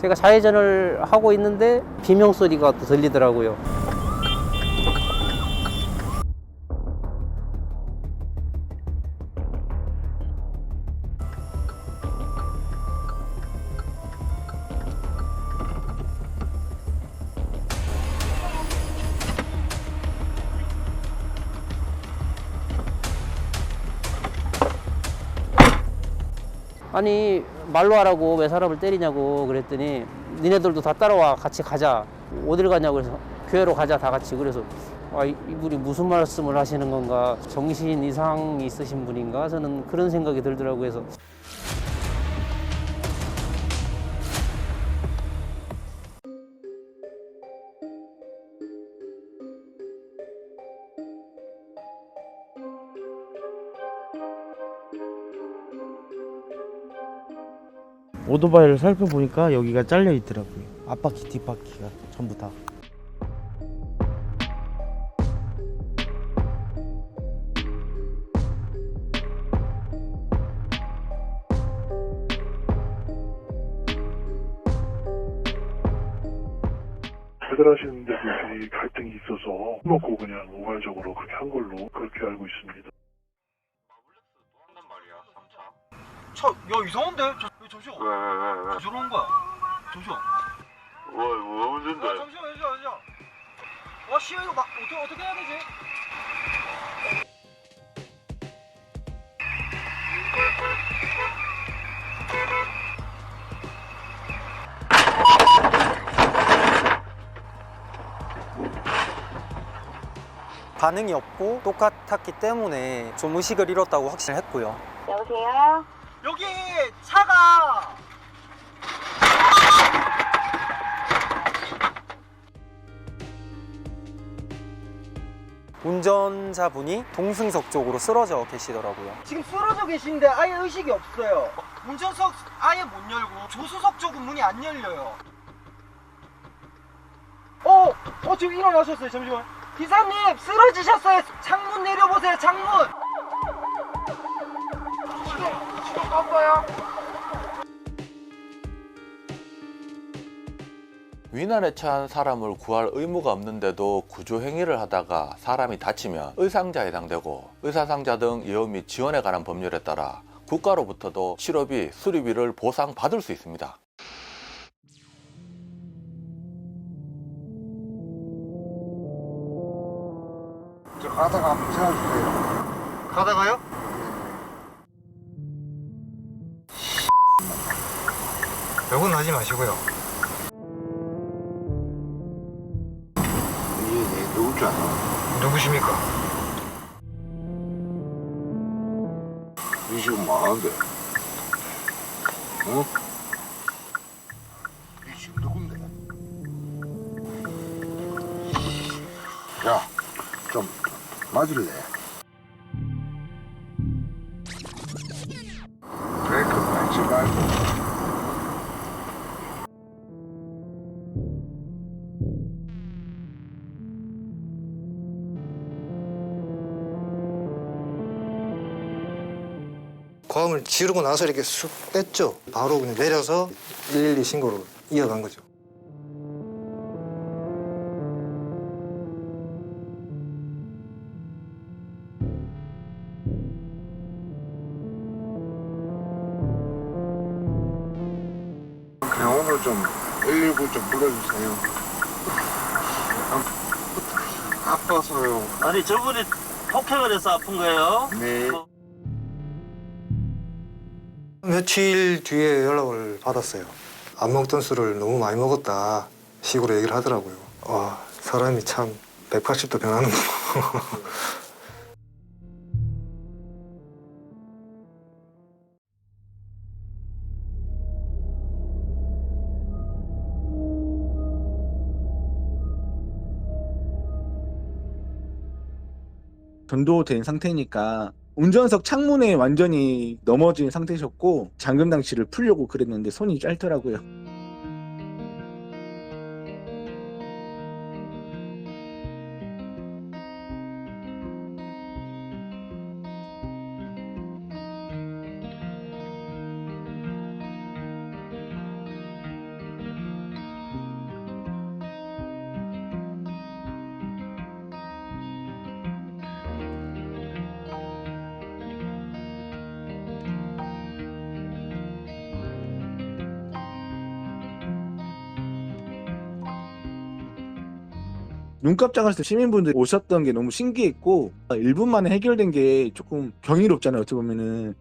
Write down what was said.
제가 좌회전을 하고 있는데 비명 소리가 또 들리더라고요. 아니 말로 하라고 왜 사람을 때리냐고 그랬더니 니네들도 다 따라와 같이 가자. 어딜 가냐고 그래서 교회로 가자 다 같이. 그래서 아, 이분이 무슨 말씀을 하시는 건가, 정신 이상이 있으신 분인가, 저는 그런 생각이 들더라고요. 그래서 오토바이를 살펴보니까 여기가 잘려 있더라고요. 앞바퀴 뒷바퀴가 전부 다. 배달하시는 데들이 갈등이 있어서 놓고 그냥 우발적으로 그렇게 한 걸로 그렇게 알고 있습니다. 야 이상한데? 잠시만. 왜? 저런 거야. 잠시만. 뭐가 문제인데? 잠시만. 와 씨 이거 막 어떻게 해야 되지? 반응이 없고 똑같았기 때문에 좀 의식을 잃었다고 확신했고요. 여보세요? 여기 차가 운전자분이 동승석 쪽으로 쓰러져 계시더라고요. 지금 쓰러져 계신데 아예 의식이 없어요. 운전석 아예 못 열고 조수석 쪽은 문이 안 열려요. 지금 일어나셨어요. 잠시만. 기사님 쓰러지셨어요. 창문 내려보세요. 창문. 지금 깜빡요. 위난에 처한 사람을 구할 의무가 없는데도 구조 행위를 하다가 사람이 다치면 의상자에 해당되고 의사상자 등 예우 및 지원에 관한 법률에 따라 국가로부터도 치료비, 수리비를 보상받을 수 있습니다. 저 가다가 한번 세워주세요. 가다가요? 욕은 하지 마시고요. 이게 누굴 줄 알아? 누구십니까? 이 지금 뭐하는데? 어? 이 지금 누군데? 야, 좀 맞을래? 브레이크 밟지 말고. 고함을 지르고 나서 이렇게 쑥 뺐죠. 바로 그냥 내려서 112 신고로 이어간 거죠. 그냥 오늘 좀 119 좀 불러주세요. 아파서요. 아니 저분이 폭행을 해서 아픈 거예요? 네. 며칠 뒤에 연락을 받았어요. 안 먹던 술을 너무 많이 먹었다 식으로 얘기를 하더라고요. 와, 사람이 참 180도 변하는구나. 전도된 상태니까 운전석 창문에 완전히 넘어진 상태셨고 잠금 장치를 풀려고 그랬는데 손이 짧더라고요. 눈 깜짝할 때 시민분들이 오셨던 게 너무 신기했고 1분 만에 해결된 게 조금 경이롭잖아요 어떻게 보면은.